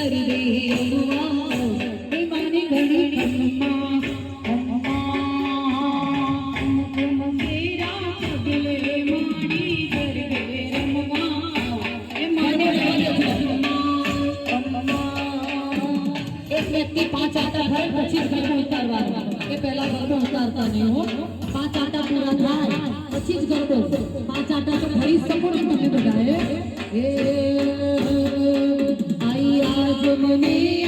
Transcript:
ઉતારી દે રમવા એ માને ઘણી ખમ્મા पांच आटा भर पची घर में उतारवा ए पहला घर में उतारता नहीं हो पांच आटा पूरा थाय पची घर को पांच आटा तो भरी सपोर्ट तुम्हें बताए ए आई आज मने